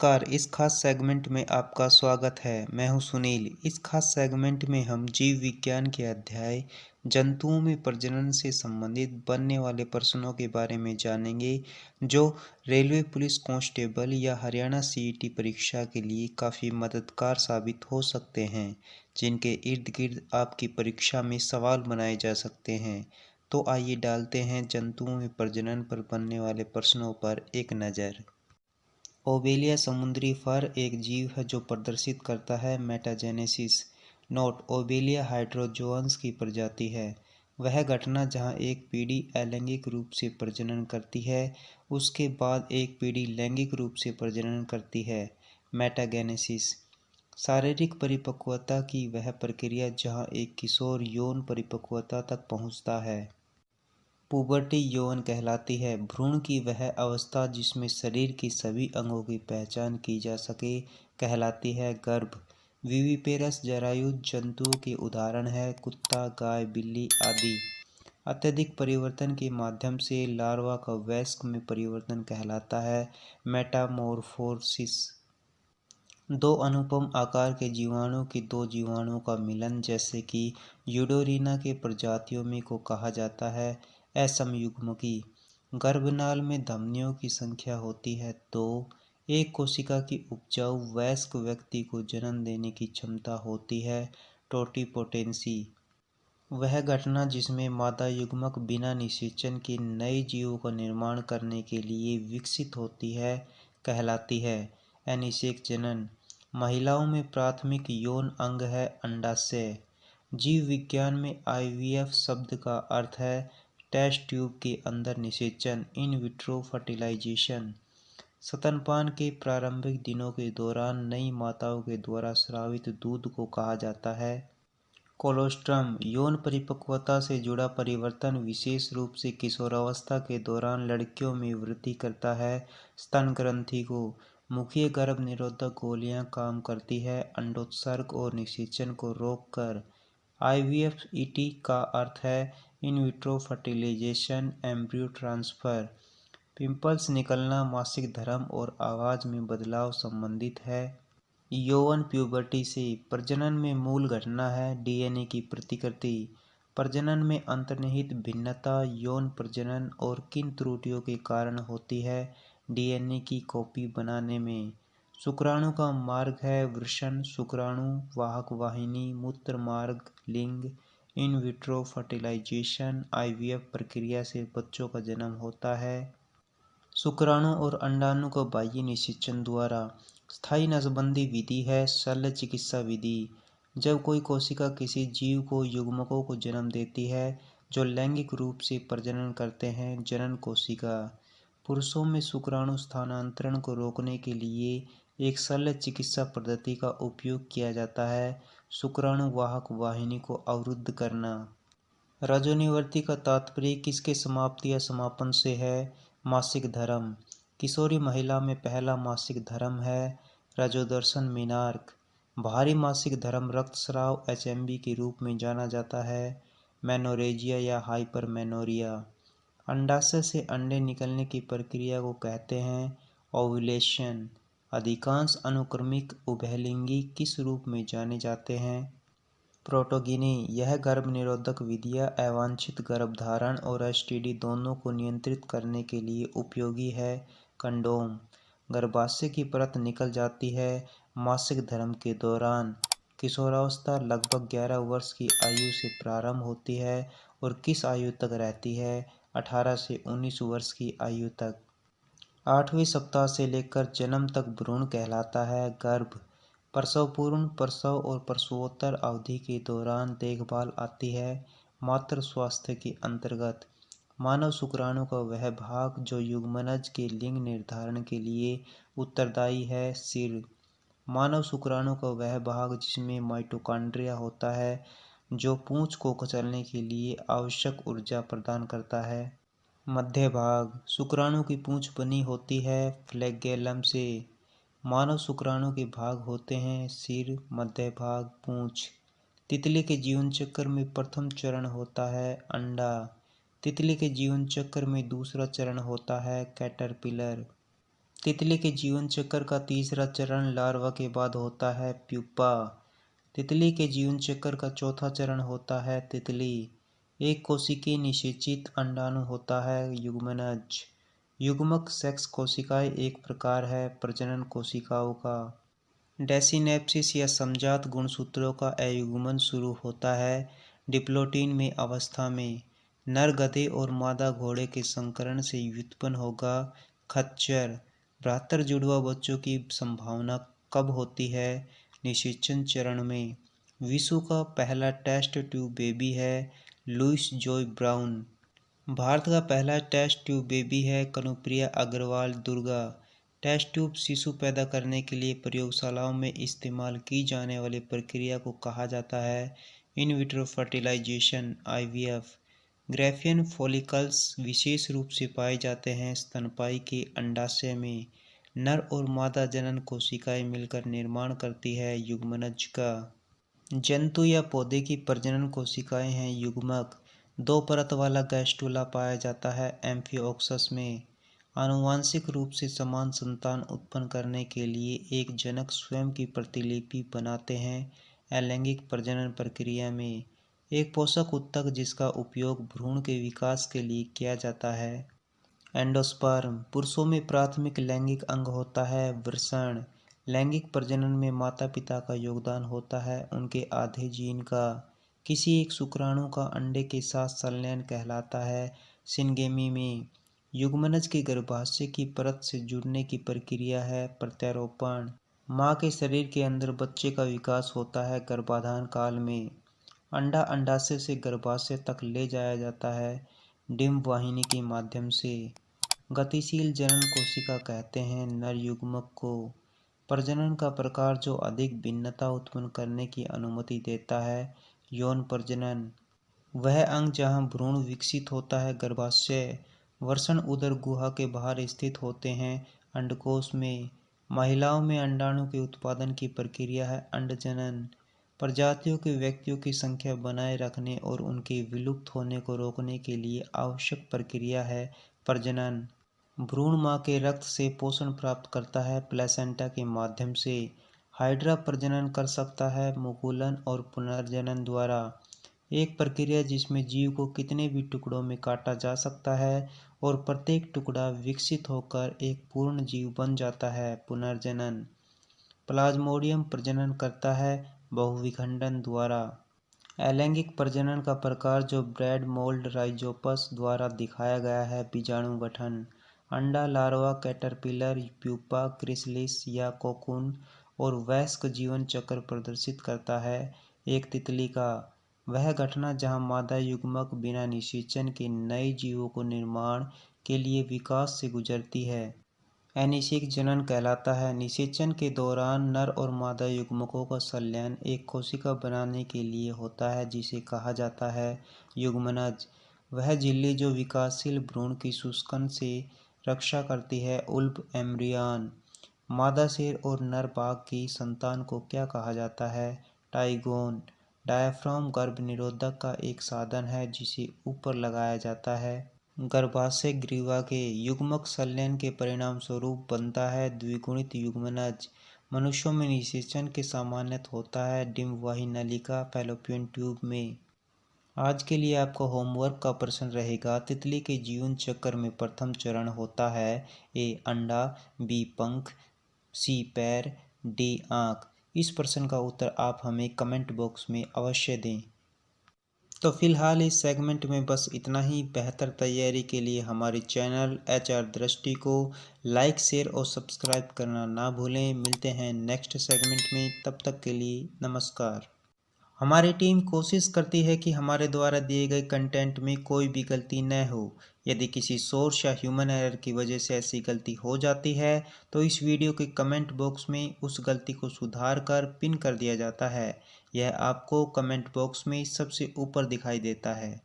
नमस्कार। इस खास सेगमेंट में आपका स्वागत है। मैं हूं सुनील। इस खास सेगमेंट में हम जीव विज्ञान के अध्याय जंतुओं में प्रजनन से संबंधित बनने वाले प्रश्नों के बारे में जानेंगे, जो रेलवे पुलिस कांस्टेबल या हरियाणा सीईटी परीक्षा के लिए काफ़ी मददगार साबित हो सकते हैं, जिनके इर्द गिर्द आपकी परीक्षा में सवाल बनाए जा सकते हैं। तो आइए डालते हैं जंतुओं में प्रजनन पर बनने वाले प्रश्नों पर एक नज़र। ओबेलिया समुद्री फर एक जीव है जो प्रदर्शित करता है मेटाजेनेसिस। नोट: ओबेलिया हाइड्रोजोअन्स की प्रजाति है। वह घटना जहां एक पीढ़ी अलैंगिक रूप से प्रजनन करती है, उसके बाद एक पीढ़ी लैंगिक रूप से प्रजनन करती है, मेटागेनेसिस। शारीरिक परिपक्वता की वह प्रक्रिया जहां एक किशोर यौन परिपक्वता तक पहुंचता है, पुबर्टी यौवन कहलाती है। भ्रूण की वह अवस्था जिसमें शरीर के सभी अंगों की पहचान की जा सके, कहलाती है गर्भ। विविपेरस जरायुज जंतुओं के उदाहरण है कुत्ता, गाय, बिल्ली आदि। अत्यधिक परिवर्तन के माध्यम से लार्वा का वयस्क में परिवर्तन कहलाता है मेटामॉर्फोसिस। दो अनुपम आकार के जीवाणु के दो जीवाणुओं का मिलन, जैसे कि यूडोरिना के प्रजातियों में, को कहा जाता है असमयुग्मकी। गर्भनाल में धमनियों की संख्या होती है तो एक कोशिका की उपजाऊ वयस्क व्यक्ति को जन्म देने की क्षमता होती है टोटिपोटेंसी। वह घटना जिसमें मादा युग्मक बिना निषेचन के नए जीवों का निर्माण करने के लिए विकसित होती है, कहलाती है अनिषेक जनन। महिलाओं में प्राथमिक यौन अंग है अंडाशय। जीव विज्ञान में आईवीएफ शब्द का अर्थ है टेस्ट ट्यूब के अंदर निषेचन, इन विट्रो फर्टिलाइजेशन। स्तनपान के प्रारंभिक दिनों के दौरान नई माताओं के द्वारा स्रावित दूध को कहा जाता है कोलोस्ट्रम। यौन परिपक्वता से जुड़ा परिवर्तन विशेष रूप से किशोरावस्था के दौरान लड़कियों में वृद्धि करता है स्तन ग्रंथि को। मुखीय गर्भ निरोधक गोलियां काम करती है अंडोत्सर्ग और निषेचन को रोककर। आईवीएफ ईटी का अर्थ है in vitro fertilization, embryo transfer. Pimples निकलना मासिक धर्म और आवाज़ में बदलाव संबंधित है यौवन प्यूबर्टी से। प्रजनन में मूल घटना है डीएनए की प्रतिकृति। प्रजनन में अंतर्निहित भिन्नता यौन प्रजनन और किन त्रुटियों के कारण होती है डीएनए की कॉपी बनाने में। शुक्राणु का मार्ग है वृषण, शुक्राणु वाहक वाहिनी, मूत्र मार्ग, लिंग। इन विट्रो फर्टिलाइजेशन, आईवीएफ प्रक्रिया से बच्चों का जन्म होता है शुक्राणु और अंडाणु को बाह्य निषेचन द्वारा। स्थायी नसबंदी विधि है शल्य चिकित्सा विधि। जब कोई कोशिका किसी जीव को युग्मकों को जन्म देती है जो लैंगिक रूप से प्रजनन करते हैं, जनन कोशिका। पुरुषों में शुक्राणु स्थानांतरण को रोकने के लिए एक शल्य चिकित्सा पद्धति का उपयोग किया जाता है, शुक्राणु वाहक वाहिनी को अवरुद्ध करना। रजोनिवृत्ति का तात्पर्य किसके समाप्ति या समापन से है, मासिक धर्म। किशोरी महिला में पहला मासिक धर्म है रजोदर्शन मीनार्क। भारी मासिक धर्म रक्तस्राव एचएमबी के रूप में जाना जाता है मेनोरेजिया या हाइपरमेनोरिया। अंडाशय से अंडे निकलने की प्रक्रिया को कहते हैं ओव्यूलेशन। अधिकांश अनुक्रमिक उभयलिंगी किस रूप में जाने जाते हैं, प्रोटोगिनी। यह गर्भ निरोधक विधियां अवांछित गर्भधारण और एसटीडी दोनों को नियंत्रित करने के लिए उपयोगी है कंडोम। गर्भाशय की परत निकल जाती है मासिक धर्म के दौरान। किशोरावस्था लगभग 11 वर्ष की आयु से प्रारंभ होती है और किस आयु तक रहती है, 18 से 19 वर्ष की आयु तक। 8वें सप्ताह से लेकर जन्म तक भ्रूण कहलाता है गर्भ। प्रसव पूर्व, प्रसव और प्रसवोत्तर अवधि के दौरान देखभाल आती है मातृ स्वास्थ्य के अंतर्गत। मानव शुक्राणु का वह भाग जो युग्मनज के लिंग निर्धारण के लिए उत्तरदायी है सिर। मानव शुक्राणु का वह भाग जिसमें माइटोकॉन्ड्रिया होता है जो पूंछ को कुचलने के लिए आवश्यक ऊर्जा प्रदान करता है, मध्य भाग। शुक्राणु की पूंछ बनी होती है फ्लैगेलम से। मानव शुक्राणु के भाग होते हैं सिर, मध्य भाग, पूंछ। तितली के जीवन चक्र में प्रथम चरण होता है अंडा। तितली के जीवन चक्र में दूसरा चरण होता है कैटरपिलर। तितली के जीवन चक्र का तीसरा चरण लार्वा के बाद होता है प्यूपा। तितली के जीवन चक्र का चौथा चरण होता है तितली। एक कोशिकीय निषेचित अंडाणु होता है युग्मनज। युग्मक सेक्स कोशिकाएं एक प्रकार है प्रजनन कोशिकाओं का। डेसिनेप्सिस या समजात गुणसूत्रों का अयुग्मन शुरू होता है डिप्लोटीन में अवस्था में। नर गधे और मादा घोड़े के संकरण से व्युत्पन्न होगा खच्चर। भ्रातर जुड़वा बच्चों की संभावना कब होती है? निषेचन चरण में। विश्व का पहला टेस्ट ट्यूब बेबी है लुइस जॉय ब्राउन। भारत का पहला टेस्ट ट्यूब बेबी है कनुप्रिया अग्रवाल दुर्गा। टेस्ट ट्यूब शिशु पैदा करने के लिए प्रयोगशालाओं में इस्तेमाल की जाने वाली प्रक्रिया को कहा जाता है in vitro fertilization IVF। Graafian follicles विशेष रूप से पाए जाते हैं स्तनपायी के अंडाशय में। नर और मादा जनन कोशिकाएं मिलकर निर्माण करती है युग्मनज का। जंतु या पौधे की प्रजनन कोशिकाएं हैं युग्मक। 2 परत वाला गैस्ट्रुला पाया जाता है एम्फिओक्सस में। आनुवांशिक रूप से समान संतान उत्पन्न करने के लिए एक जनक स्वयं की प्रतिलिपि बनाते हैं अलैंगिक प्रजनन प्रक्रिया में। एक पोषक ऊतक जिसका उपयोग भ्रूण के विकास के लिए किया जाता है एंडोस्पर्म। पुरुषों में प्राथमिक लैंगिक अंग होता है वृषण। लैंगिक प्रजनन में माता पिता का योगदान होता है उनके आधे जीन का। किसी एक शुक्राणु का अंडे के साथ संलयन कहलाता है सिनगेमी में। युग्मनज के गर्भाशय की परत से जुड़ने की प्रक्रिया है प्रत्यारोपण। माँ के शरीर के अंदर बच्चे का विकास होता है गर्भाधान काल में। अंडा अंडाशय से गर्भाशय तक ले जाया जाता है डिंब वाहिनी के माध्यम से। गतिशील जनन कोशिका कहते हैं नर युग्मक को। प्रजनन का प्रकार जो अधिक भिन्नता उत्पन्न करने की अनुमति देता है यौन प्रजनन। वह अंग जहां भ्रूण विकसित होता है गर्भाशय। वृषण उदर गुहा के बाहर स्थित होते हैं अंडकोश में। महिलाओं में अंडाणु के उत्पादन की प्रक्रिया है अंडजनन। प्रजातियों के व्यक्तियों की संख्या बनाए रखने और उनके विलुप्त होने को रोकने के लिए आवश्यक प्रक्रिया है प्रजनन। भ्रूण माँ के रक्त से पोषण प्राप्त करता है प्लेसेंटा के माध्यम से। हाइड्रा प्रजनन कर सकता है मुकुलन और पुनर्जनन द्वारा। एक प्रक्रिया जिसमें जीव को कितने भी टुकड़ों में काटा जा सकता है और प्रत्येक टुकड़ा विकसित होकर एक पूर्ण जीव बन जाता है पुनर्जनन। प्लाज्मोडियम प्रजनन करता है बहुविखंडन द्वारा। अलैंगिक प्रजनन का प्रकार जो ब्रेड मोल्ड राइजोपस द्वारा दिखाया गया है बीजाणु गठन। अंडा लार्वा कैटरपिलर प्यूपा क्रिसलिस या कोकून और वयस्क जीवन चक्र प्रदर्शित करता है एक तितली का वह घटना जहां मादा युग्मक बिना निषेचन के नए जीवों को निर्माण के लिए विकास से गुजरती है अनिषेक जनन कहलाता है। निषेचन के दौरान नर और मादा युग्मकों का संलयन एक कोशिका बनाने के लिए होता है जिसे कहा जाता है युग्मनज। वह झिल्ली जो विकासशील भ्रूण की शुष्कन से रक्षा करती है उल्ब एम्ब्रियन। मादा शेर और नर बाघ की संतान को क्या कहा जाता है टाइगोन। डायाफ्राम गर्भ निरोधक का एक साधन है जिसे ऊपर लगाया जाता है गर्भाशय ग्रीवा के। युग्मक संलयन के परिणाम स्वरूप बनता है द्विगुणित युग्मनज। मनुष्यों में निषेचन के सामान्यतः होता है डिंबवाही नलिका फैलोपियन ट्यूब में। आज के लिए आपका होमवर्क का प्रश्न रहेगा तितली के जीवन चक्र में प्रथम चरण होता है ए अंडा, बी पंख, सी पैर, डी आँख। इस प्रश्न का उत्तर आप हमें कमेंट बॉक्स में अवश्य दें। तो फिलहाल इस सेगमेंट में बस इतना ही। बेहतर तैयारी के लिए हमारे चैनल HR दृष्टि को लाइक शेयर और सब्सक्राइब करना ना भूलें। मिलते हैं नेक्स्ट सेगमेंट में, तब तक के लिए नमस्कार। हमारी टीम कोशिश करती है कि हमारे द्वारा दिए गए कंटेंट में कोई भी गलती न हो। यदि किसी सोर्स या ह्यूमन एरर की वजह से ऐसी गलती हो जाती है तो इस वीडियो के कमेंट बॉक्स में उस गलती को सुधार कर पिन कर दिया जाता है। यह आपको कमेंट बॉक्स में सबसे ऊपर दिखाई देता है।